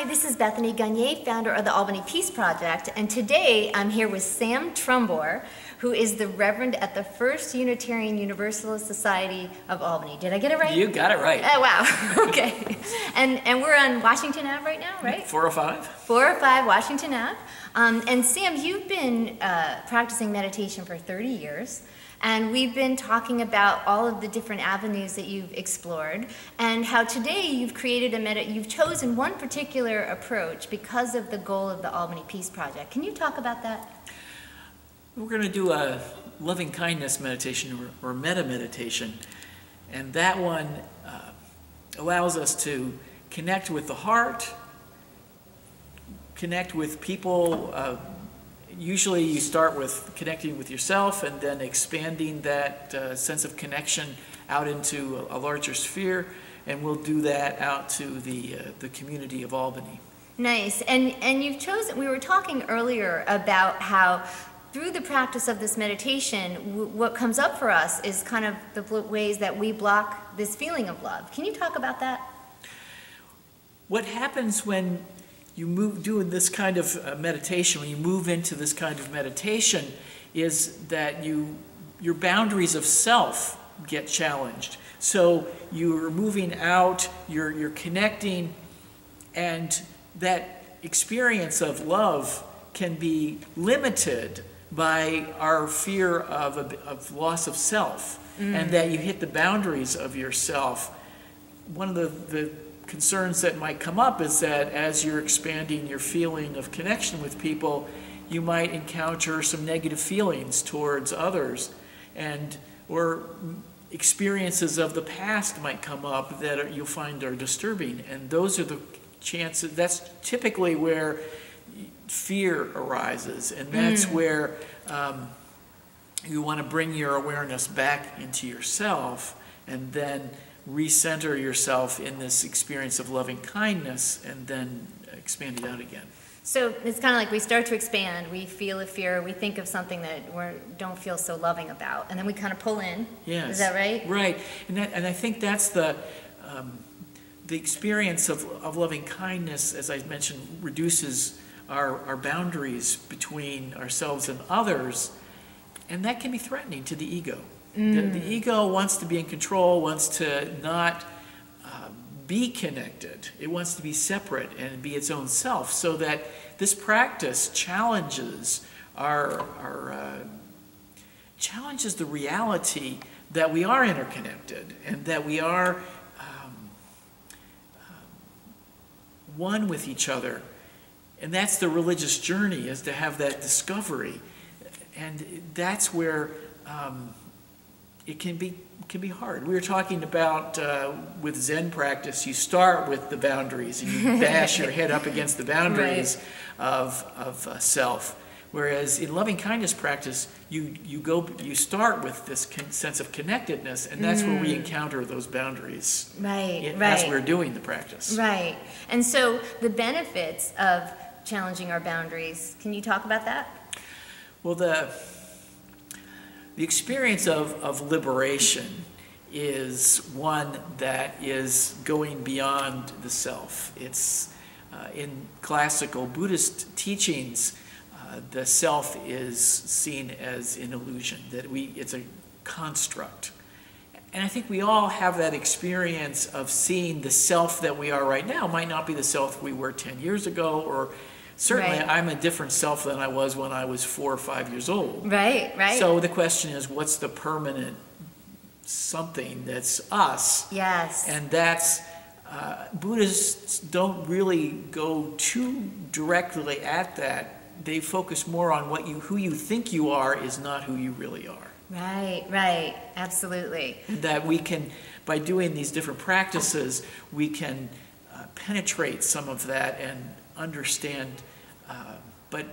Hi, this is Bethany Gagné, founder of the Albany Peace Project, and today I'm here with Sam Trumbore, who is the Reverend at the First Unitarian Universalist Society of Albany. Did I get it right? You got it right. Oh, wow. Okay. And we're on Washington Ave right now, right? 405. 405 Washington Ave. And Sam, you've been practicing meditation for 30 years. And we've been talking about all of the different avenues that you've explored, and how today you've created you've chosen one particular approach because of the goal of the Albany Peace Project. Can you talk about that? We're going to do a loving kindness meditation or metta meditation, and that one allows us to connect with the heart, connect with people. Usually you start with connecting with yourself and then expanding that sense of connection out into a larger sphere, and we'll do that out to the community of Albany. Nice. And you've chosen, we were talking earlier about how through the practice of this meditation, what comes up for us is kind of the ways that we block this feeling of love. Can you talk about that? What happens when you doing this kind of meditation, when you move into this kind of meditation, is that your boundaries of self get challenged. So you're moving out, you're connecting, and that experience of love can be limited by our fear of loss of self, and that you hit the boundaries of yourself. One of the concerns that might come up is that as you're expanding your feeling of connection with people, you might encounter some negative feelings towards others, or experiences of the past might come up that you'll find are disturbing, and those are the chances. That's typically where fear arises, and that's where you want to bring your awareness back into yourself and then recenter yourself in this experience of loving kindness and then expand it out again. So it's kind of like we start to expand, we feel a fear, we think of something that we don't feel so loving about, and then we kind of pull in. Yes. Is that right? Right. And I think that's the experience of loving kindness, as I mentioned, reduces our boundaries between ourselves and others, and that can be threatening to the ego. The ego wants to be in control, wants to not be connected. It wants to be separate and be its own self, so that this practice challenges challenges the reality that we are interconnected and that we are one with each other. And that's the religious journey, is to have that discovery. And that's where it can be hard. We were talking about with Zen practice, you start with the boundaries and you bash your head up against the boundaries of self. Whereas in loving kindness practice, you start with this sense of connectedness, and that's where we encounter those boundaries. Right. As we're doing the practice. Right. And so the benefits of challenging our boundaries, can you talk about that? Well, the experience of liberation is one that is going beyond the self. It's in classical Buddhist teachings, the self is seen as an illusion, that it's a construct. And I think we all have that experience of seeing the self that we are right now might not be the self we were 10 years ago, or certainly I'm a different self than I was when I was 4 or 5 years old. Right. So the question is, what's the permanent something that's us? Yes. And that's, Buddhists don't really go too directly at that. They focus more on who you think you are is not who you really are. Right, absolutely. That we can, by doing these different practices, we can penetrate some of that and understand, but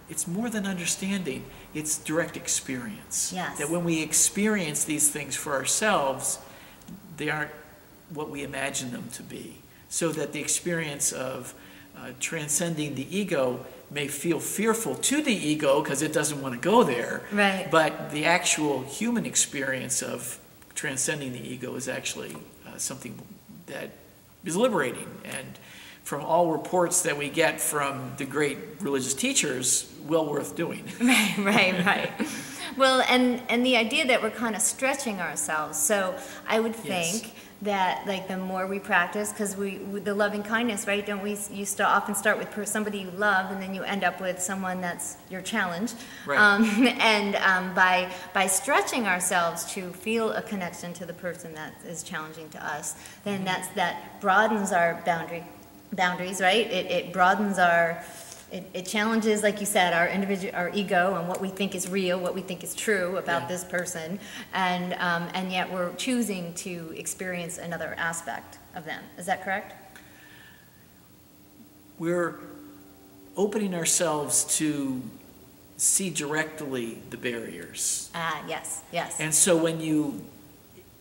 it's more than understanding, it's direct experience. Yes. That when we experience these things for ourselves, they aren't what we imagine them to be. So that the experience of transcending the ego may feel fearful to the ego because it doesn't want to go there. Right. But the actual human experience of transcending the ego is actually something that is liberating. And from all reports that we get from the great religious teachers, well worth doing. Right. Well, and the idea that we're kind of stretching ourselves. So I would think that like the more we practice, because with the loving kindness, right? Don't we? You often start with somebody you love, and then you end up with someone that's your challenge. Right. By stretching ourselves to feel a connection to the person that is challenging to us, then that broadens our boundaries, right? It broadens it challenges, like you said, our ego and what we think is real, what we think is true about this person, and yet we're choosing to experience another aspect of them. Is that correct? We're opening ourselves to see directly the barriers. Yes. And so when you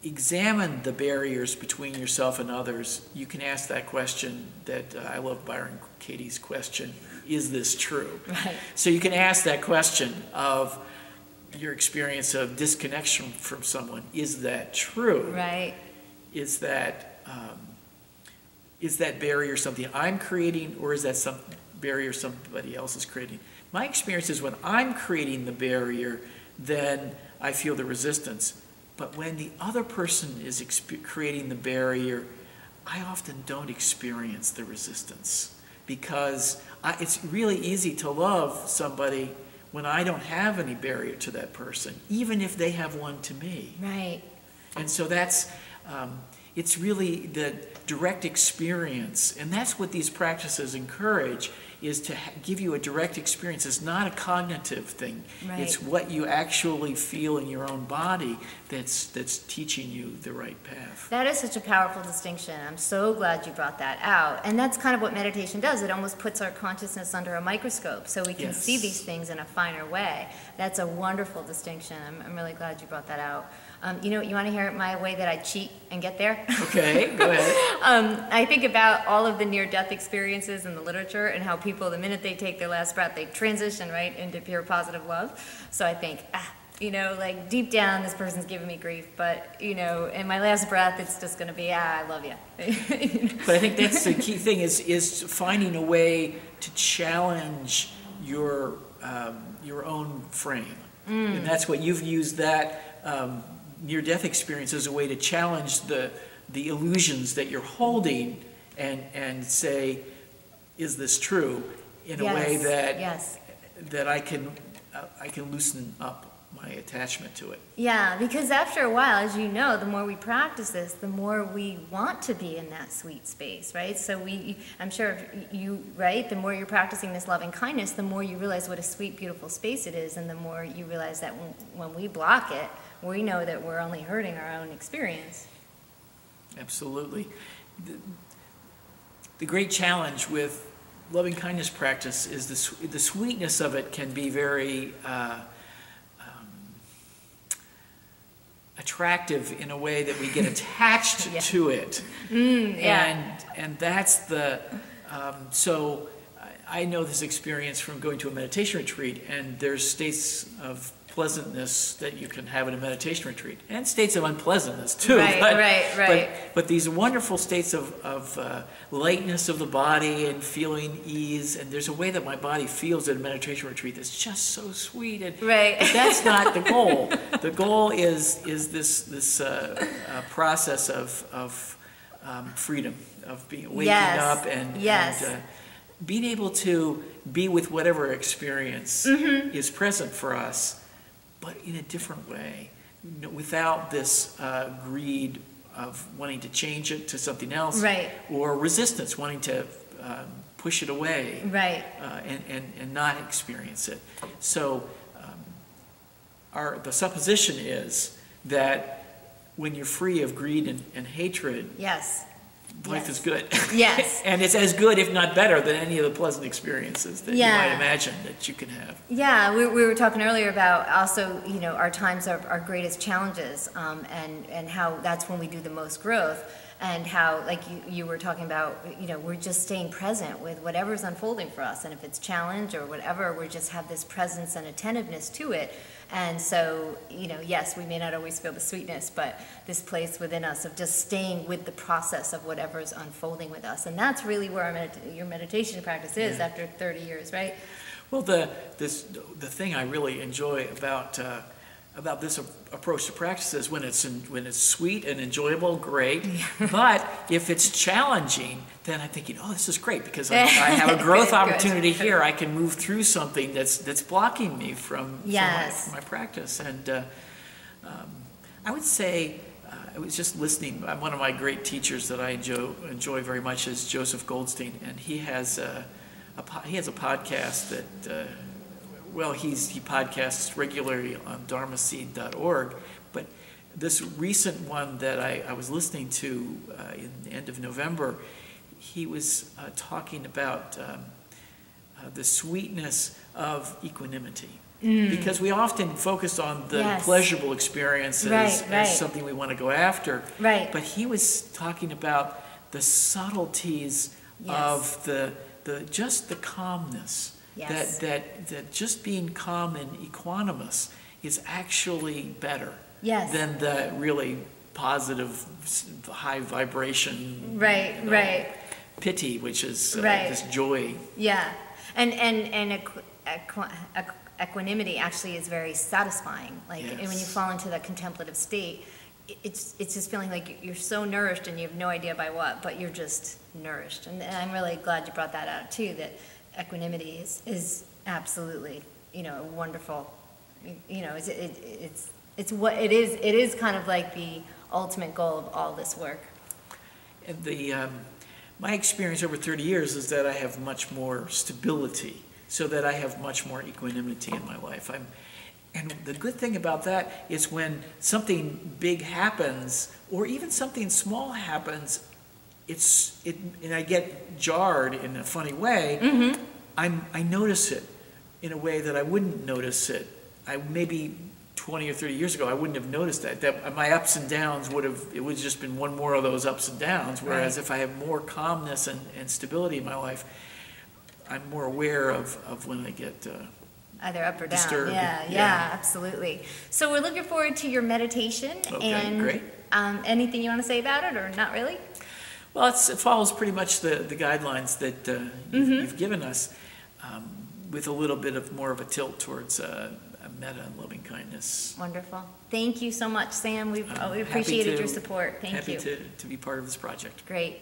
examine the barriers between yourself and others, you can ask that question that I love Byron Katie's question, is this true? Right. So you can ask that question of your experience of disconnection from someone, is that true? Right. Is that barrier something I'm creating, or is that some barrier somebody else is creating? My experience is when I'm creating the barrier, then I feel the resistance. But when the other person is creating the barrier, I often don't experience the resistance, because it's really easy to love somebody when I don't have any barrier to that person, even if they have one to me. Right. And so it's really the direct experience, and that's what these practices encourage, is to give you a direct experience. It's not a cognitive thing. Right. It's what you actually feel in your own body that's teaching you the right path. That is such a powerful distinction. I'm so glad you brought that out. And that's kind of what meditation does. It almost puts our consciousness under a microscope so we can see these things in a finer way. That's a wonderful distinction. I'm really glad you brought that out. You want to hear my way that I cheat and get there? Okay, go ahead. I think about all of the near-death experiences in the literature and how people, the minute they take their last breath, they transition right into pure positive love. So I think, like deep down, this person's giving me grief, but, in my last breath, it's just going to be, I love you. But I think that's the key thing is finding a way to challenge your own frame. And that's what you've used that near-death experience as a way to challenge the illusions that you're holding and say, is this true, in a way that I can loosen up my attachment to it. Yeah, because after a while, as you know, the more we practice this, the more we want to be in that sweet space, right? So I'm sure right, the more you're practicing this loving kindness, the more you realize what a sweet, beautiful space it is, and the more you realize that when we block it, we know that we're only hurting our own experience. Absolutely. The great challenge with loving kindness practice is the sweetness of it can be very attractive in a way that we get attached to it. And that's so I know this experience from going to a meditation retreat, and there's states of pleasantness that you can have in a meditation retreat, and states of unpleasantness too. Right. But these wonderful states of lightness of the body and feeling ease, and there's a way that my body feels at a meditation retreat that's just so sweet. And right. But that's not the goal. The goal is this process of freedom, of waking up and being able to be with whatever experience is present for us, but in a different way, without this greed of wanting to change it to something else, or resistance, wanting to push it away, and not experience it. So the supposition is that when you're free of greed and hatred, life is good. Yes. And it's as good, if not better, than any of the pleasant experiences that you might imagine that you can have. Yeah, we were talking earlier about also, our times are our greatest challenges, and how that's when we do the most growth. and how, like you were talking about, we're just staying present with whatever's unfolding for us. And if it's challenge or whatever, we just have this presence and attentiveness to it. And so, yes, we may not always feel the sweetness, but this place within us of just staying with the process of whatever's unfolding with us. And that's really where your meditation practice is after 30 years, right? Well, the thing I really enjoy about this approach to practice is when it's sweet and enjoyable, great. But if it's challenging, then I'm thinking, oh, this is great because I have a growth opportunity here. I can move through something that's blocking me from my practice. And I would say, I was just listening. One of my great teachers that I enjoy very much is Joseph Goldstein, and he has a podcast that. He podcasts regularly on dharmaseed.org, but this recent one that I was listening to in the end of November, he was talking about the sweetness of equanimity. Because we often focus on the pleasurable experiences as something we want to go after. Right. But he was talking about the subtleties of the calmness. Yes. That just being calm and equanimous is actually better than the really positive, high vibration piti, which is this joy. Yeah, and equanimity actually is very satisfying. Like when you fall into that contemplative state, it's just feeling like you're so nourished and you have no idea by what, but you're just nourished. And I'm really glad you brought that out too. That equanimity is absolutely, wonderful. It's what it is. It is kind of like the ultimate goal of all this work. And my experience over 30 years is that I have much more stability, so that I have much more equanimity in my life. And the good thing about that is when something big happens, or even something small happens, and I get jarred in a funny way, I notice it in a way that I wouldn't notice it. Maybe 20 or 30 years ago, I wouldn't have noticed that my ups and downs would have just been one more of those ups and downs, whereas if I have more calmness and stability in my life, I'm more aware of when I get either up or down. Disturbed. Yeah, absolutely. So we're looking forward to your meditation. Okay, great. Anything you want to say about it, or not really? Well, it follows pretty much the guidelines that you've given us, with a little bit more of a tilt towards metta and loving kindness. Wonderful. Thank you so much, Sam. We appreciated your support. Thank you. Happy to be part of this project. Great.